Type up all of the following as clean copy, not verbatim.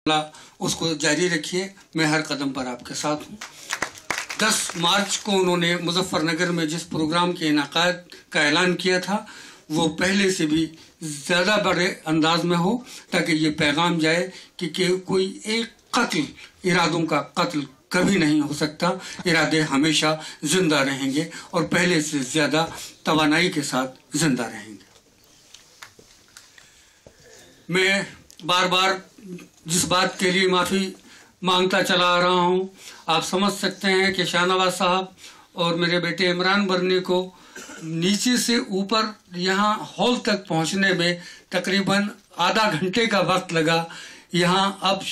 उसको जारी रखिए, मैं हर कदम पर आपके साथ हूँ। 10 मार्च को उन्होंने मुजफ्फरनगर में जिस प्रोग्राम के इनेकाद का ऐलान किया था वो पहले से भी ज़्यादा बड़े अंदाज में हो, ताकि ये पैगाम जाए कि कोई एक कत्ल, इरादों का कत्ल कभी नहीं हो सकता, इरादे हमेशा जिंदा रहेंगे और पहले से ज़्यादा तवानाई के साथ जिंदा रहेंगे। मैं बार बार जिस बात के लिए माफ़ी मांगता चला आ रहा हूँ, आप समझ सकते हैं कि शाहनवाज साहब और मेरे बेटे इमरान बरनी को नीचे से ऊपर यहाँ हॉल तक पहुँचने में तकरीबन आधा घंटे का वक्त लगा। यहाँ अब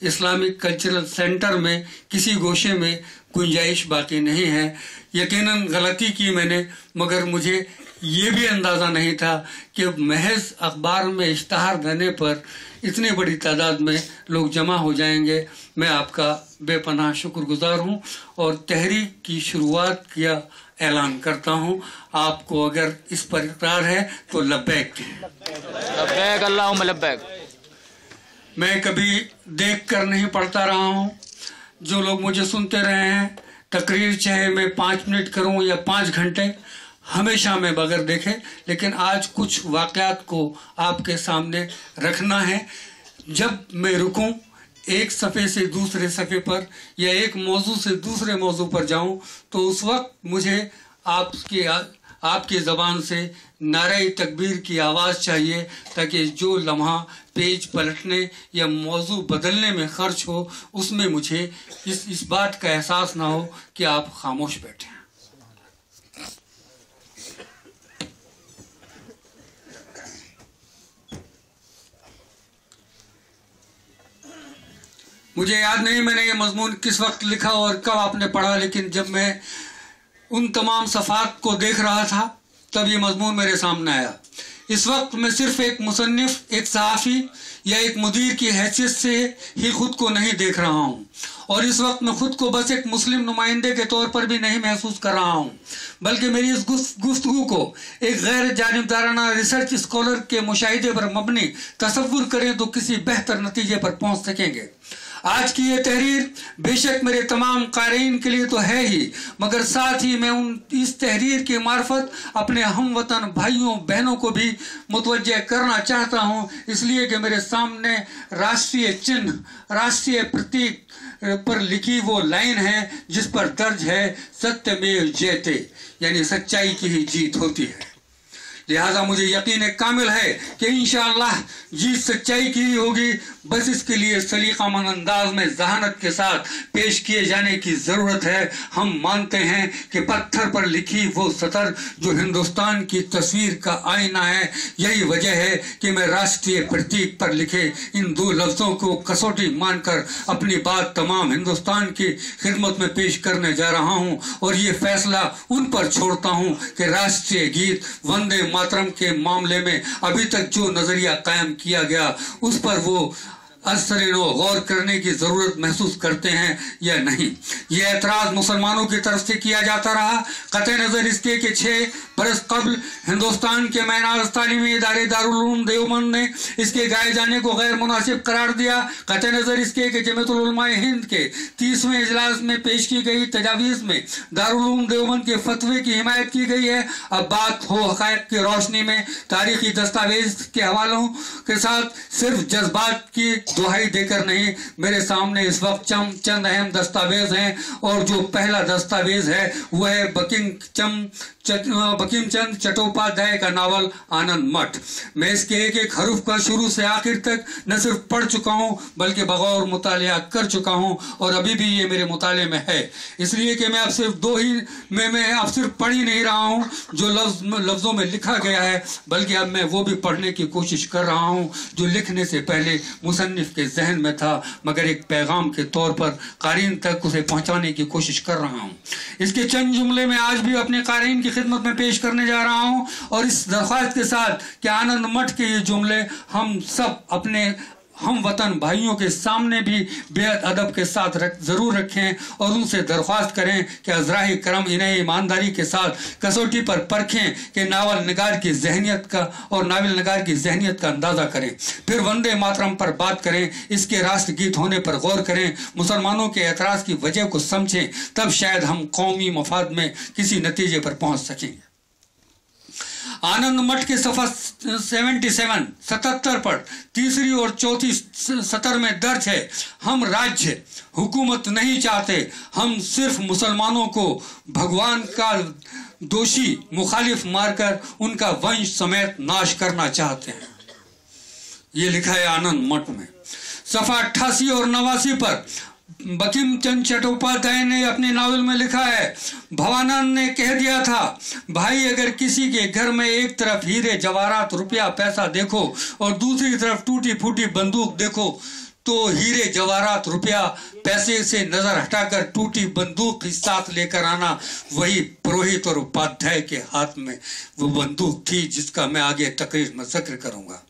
इस्लामिक कल्चरल सेंटर में किसी गोशे में गुंजाइश बाकी नहीं है। यकीनन गलती की मैंने, मगर मुझे ये भी अंदाज़ा नहीं था कि महज अखबार में इश्तहार देने पर इतनी बड़ी तादाद में लोग जमा हो जाएंगे। मैं आपका बेपनाह शुक्रगुजार हूँ और तहरीक की शुरुआत किया ऐलान करता हूँ। आपको अगर इस पर इकरार है तो लब्बैक लब्बैक अल्लाहुम्मा लब्बैक। मैं कभी देख कर नहीं पढ़ता रहा हूँ। जो लोग मुझे सुनते रहे हैं, तकरीर चाहे मैं 5 मिनट करूँ या 5 घंटे, हमेशा मैं बगैर देखे, लेकिन आज कुछ वाक़यात को आपके सामने रखना है। जब मैं रुकूं, एक सफ़े से दूसरे सफ़े पर या एक मौजू से दूसरे मौजू पर जाऊं, तो उस वक्त मुझे आपकी ज़बान से नारे तकबीर की आवाज़ चाहिए, ताकि जो लम्हा पेज पलटने या मौजू बदलने में खर्च हो, उसमें मुझे इस बात का एहसास ना हो कि आप खामोश बैठे हैं। मुझे याद नहीं मैंने ये मजमून किस वक्त लिखा और कब आपने पढ़ा, लेकिन जब मैं उन तमाम सफ़ात को देख रहा था तब ये मजमून मेरे सामने आया। इस वक्त मैं सिर्फ एक मुसन्निफ, एक सहाफ़ी या एक मुदीर की हैसियत से ही खुद को नहीं देख रहा हूँ, और इस वक्त मैं खुद को बस एक मुस्लिम नुमाइंदे के तौर पर भी नहीं महसूस कर रहा हूँ, बल्कि मेरी इस गुफ्तगू को एक गैर जानिबदाराना रिसर्च स्कॉलर के मुशाहिदे पर मबनी तसव्वुर करें तो किसी बेहतर नतीजे पर पहुँच सकेंगे। आज की ये तहरीर बेशक मेरे तमाम क़ारीन के लिए तो है ही, मगर साथ ही मैं इस तहरीर की मार्फत अपने हमवतन भाइयों बहनों को भी मुतवज्जे करना चाहता हूँ, इसलिए कि मेरे सामने राष्ट्रीय चिन्ह, राष्ट्रीय प्रतीक पर लिखी वो लाइन है जिस पर दर्ज है सत्यमेव जयते, यानी सच्चाई की ही जीत होती है। लिहाजा मुझे यकीन कामिल है कि इंशाअल्लाह जीत सच्चाई की ही होगी। बस इसके लिए सलीकामंद अंदाज में जहानत के साथ पेश किए जाने की ज़रूरत है। हम मानते हैं कि पत्थर पर लिखी वो सतर जो हिंदुस्तान की तस्वीर का आईना है, यही वजह है कि मैं राष्ट्रीय प्रतीक पर लिखे इन 2 लफ्ज़ों को कसौटी मानकर अपनी बात तमाम हिंदुस्तान की खिदमत में पेश करने जा रहा हूँ, और ये फैसला उन पर छोड़ता हूँ कि राष्ट्रीय गीत वंदे मातरम के मामले में अभी तक जो नजरिया कायम किया गया उस पर वो असरनो गौर करने की ज़रूरत महसूस करते हैं या नहीं। ये एतराज़ मुसलमानों की तरफ से किया जाता रहा, कतई नज़र इसके कि 6 बरस कबल हिंदुस्तान के मैनाज तालीमी इदारे दारुल उलूम देवबंद ने इसके गाए जाने को गैर मुनासिब करार दिया, कतई नज़र इसके कि जमीयतुल उलमाए हिंद के 30वें इजलास में पेश की गई तजावीज़ में दारुल उलूम देवबंद के फतवे की हिमायत की गई है। अब बात हो हक़ाइक़ की रोशनी में तारीख़ी दस्तावेज़ के हवालों के साथ सिर्फ जज्बात की दुहाई देकर नहीं, मेरे सामने इस वक्त चंद अहम दस्तावेज हैं, और जो पहला दस्तावेज है वह है बंकिम चंद्र चट्टोपाध्याय का नावल आनंद मठ। मैं इसके एक एक हरूफ का शुरू से आखिर तक न सिर्फ पढ़ चुका हूँ बल्कि बगौर मुतालिया कर चुका हूँ, और अभी भी ये मेरे मुताले में है, इसलिए कि मैं अब सिर्फ मैं अब सिर्फ पढ़ ही नहीं रहा हूँ जो लफ्ज़ों में लिखा गया है, बल्कि अब मैं वो भी पढ़ने की कोशिश कर रहा हूँ जो लिखने से पहले मुसन्निफ के जहन में था, मगर एक पैगाम के तौर पर क़ारीन तक उसे पहुँचाने की कोशिश कर रहा हूँ। इसके चंद जुमले में आज भी अपने क़ारीन की खिदमत में पेश करने जा रहा हूँ, और इस दरख्वास्त के साथ कि आनंद मठ के ये जुमले हम सब अपने हम वतन भाइयों के सामने भी बेहद अदब के साथ जरूर रखें और उनसे दरख्वास्त करें कि अज़राए करम इन्हें ईमानदारी के साथ कसौटी पर परखें कि नावल निगार की जहनियत का और नावल निगार की जहनियत का अंदाज़ा करें, फिर वंदे मातरम पर बात करें, इसके राष्ट्र गीत होने पर गौर करें, मुसलमानों के एतराज़ की वजह को समझें, तब शायद हम कौमी मफाद में किसी नतीजे पर पहुँच सकेंगे। आनंद मठ के सफ़ा 77 पर तीसरी और चौथी सतर में दर्ज है, हम राज्य हुकूमत नहीं चाहते, हम सिर्फ मुसलमानों को भगवान का दोषी मुखालिफ मारकर उनका वंश समेत नाश करना चाहते हैं। ये लिखा है आनंद मठ में। सफ़ा 88 और 89 पर बंकिम चंद्र चट्टोपाध्याय ने अपने नावल में लिखा है, भवानंद ने कह दिया था, भाई अगर किसी के घर में एक तरफ हीरे जवाहरात रुपया पैसा देखो और दूसरी तरफ टूटी फूटी बंदूक देखो तो हीरे जवाहरात रुपया पैसे से नजर हटाकर टूटी बंदूक ही साथ लेकर आना। वही पुरोहित और उपाध्याय के हाथ में वो बंदूक थी जिसका मैं आगे तकरीर में जिक्र करूंगा।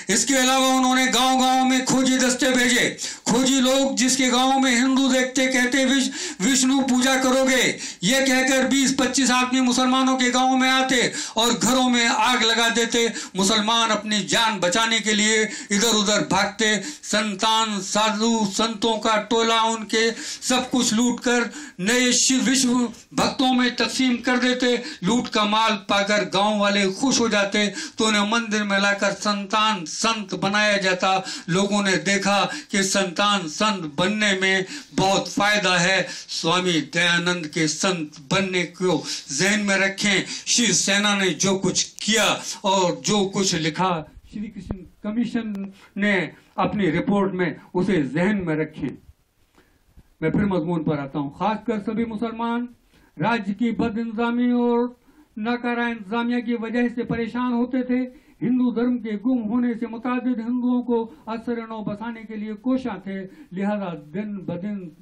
इसके अलावा उन्होंने गांव-गांव में खोजी दस्ते भेजे। खोजी लोग जिसके गांव में हिंदू देखते कहते विष्णु पूजा करोगे, ये कहकर 20-25 आदमी मुसलमानों के गांव में आते और घरों में आग लगा देते। मुसलमान अपनी जान बचाने के लिए इधर उधर भागते। संतान साधु संतों का टोला उनके सब कुछ लूट कर नए विश्व भक्तों में तकसीम कर देते। लूट का माल पाकर गांव वाले खुश हो जाते तो उन्हें मंदिर में लाकर संतान संत बनाया जाता। लोगों ने देखा कि संतान संत बनने में बहुत फायदा है। स्वामी दयानंद के संत बनने को जहन में रखें। शिव सेना ने जो कुछ किया और जो कुछ लिखा श्री कृष्ण कमीशन ने अपनी रिपोर्ट में उसे जहन में रखें। मैं फिर मजमून पर आता हूं। खासकर सभी मुसलमान राज्य की बदइंतजामी और नाकारा इंतजामिया की वजह से परेशान होते थे। हिंदू धर्म के गुम होने से मुतादिद हिंदुओं को असर नौ बसाने के लिए कोशा थे। लिहाजा दिन ब दिन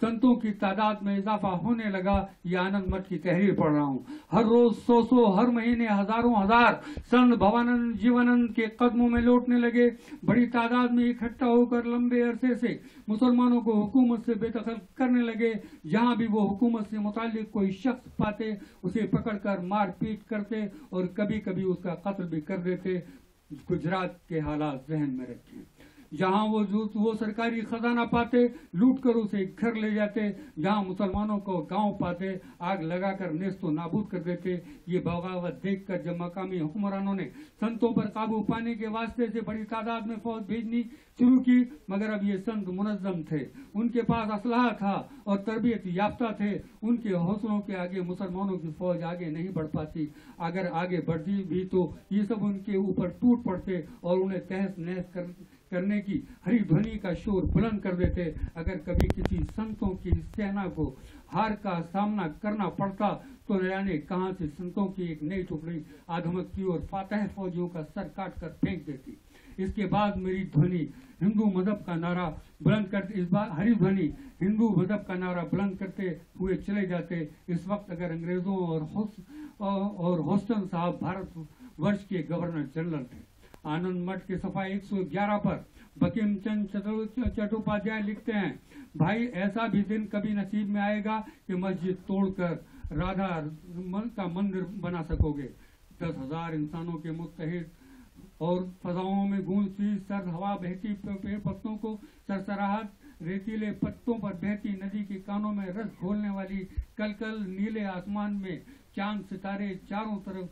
संतों की तादाद में इजाफा होने लगा। ये आनंद मठ की तहरीर पढ़ रहा हूँ। हर रोज 100 हर महीने हजारों हजार संत भवानंद जीवानंद के कदमों में लौटने लगे। बड़ी तादाद में इकट्ठा होकर लंबे अरसे से मुसलमानों को हुकूमत से बेदखल करने लगे। जहाँ भी वो हुकूमत से मुताल्लिक कोई शख्स पाते उसे पकड़कर मार पीट करते और कभी कभी उसका कत्ल भी कर देते। गुजरात के हालात जहन में रखें। जहां वो सरकारी खजाना पाते लूट कर उसे घर ले जाते। जहां मुसलमानों को गांव पाते आग लगाकर नेस्तो नाबूद कर देते। ये बगावत देखकर जब मकामी हुक्मरानों ने संतों पर काबू पाने के वास्ते से बड़ी तादाद में फौज भेजनी शुरू की, मगर अब ये संत मुनज्जम थे, उनके पास असलहा था और तरबियत याफ्ता थे। उनके हौसलों के आगे मुसलमानों की फौज आगे नहीं बढ़ पाती। अगर आगे बढ़ती भी तो ये सब उनके ऊपर टूट पड़ते और उन्हें तहस नहस करने की हरी ध्वनि का शोर बुलंद कर देते। अगर कभी किसी संतों की सेना को हार का सामना करना पड़ता तो न जाने कहां से संतों की एक नई टुकड़ी आधमकती और फातह फौजियों का सर काट कर फेंक देती। इसके बाद मेरी ध्वनि हिंदू मजहब का नारा बुलंद करते, इस बार हरी ध्वनि हिंदू मजहब का नारा बुलंद करते हुए चले जाते। इस वक्त अगर अंग्रेजों और होस्टन साहब भारत वर्ष के गवर्नर जनरल थे। आनंद मठ के सफा 111 पर बंकिम चंद्र चट्टोपाध्याय लिखते हैं, भाई ऐसा भी दिन कभी नसीब में आएगा कि मस्जिद तोड़कर राधा का मंदिर बना सकोगे। 10,000 इंसानों के मुत्तहिद और फजाओं में गूंजती सर्द हवा बहती पेड़ पत्तों को सरसराहट, रेतीले पत्तों पर बहती नदी के कानों में रस घोलने वाली कलकल, नीले आसमान में चांद सितारे, चारों तरफ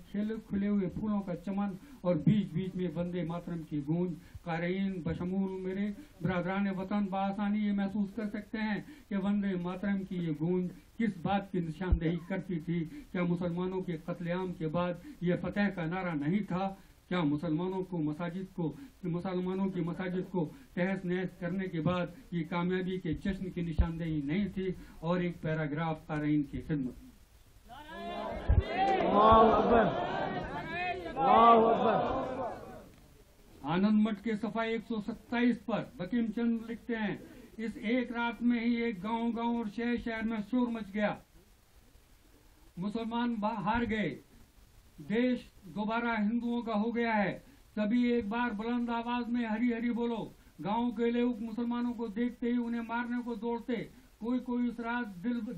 खुले हुए फूलों का चमन और बीच बीच में वंदे मातरम की गूंज। कारीन बशमूल मेरे बरादरान वतन बासानी ये महसूस कर सकते हैं कि वंदे मातरम की ये गूंज किस बात की निशानदेही करती थी। क्या मुसलमानों के कत्लेआम के बाद ये फतेह का नारा नहीं था? क्या मुसलमानों की मसाजिद को तहस नहस करने के बाद ये कामयाबी के जश्न की निशानदेही नहीं थी? और एक पैराग्राफ कारीन की खिदमत। आनंद मठ के सफा 127 पर बंकिम चंद्र लिखते हैं, इस एक रात में ही एक गांव और शहर में शोर मच गया। मुसलमान हार गए, देश दोबारा हिंदुओं का हो गया है। सभी एक बार बुलंद आवाज में हरी हरी बोलो। गांव के लोग मुसलमानों को देखते ही उन्हें मारने को दौड़ते। कोई कोई उस रात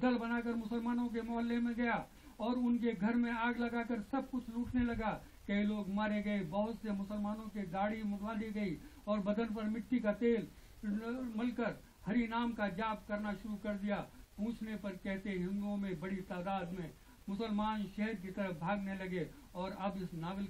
दल बनाकर मुसलमानों के मोहल्ले में गया और उनके घर में आग लगाकर सब कुछ लूटने लगा। कई लोग मारे गए, बहुत से मुसलमानों के दाढ़ी मुड़वा दी गई और बदन पर मिट्टी का तेल मलकर हरि नाम का जाप करना शुरू कर दिया। पूछने पर कहते हिंदुओं में बड़ी तादाद में मुसलमान शहर की तरफ भागने लगे। और अब इस नावल का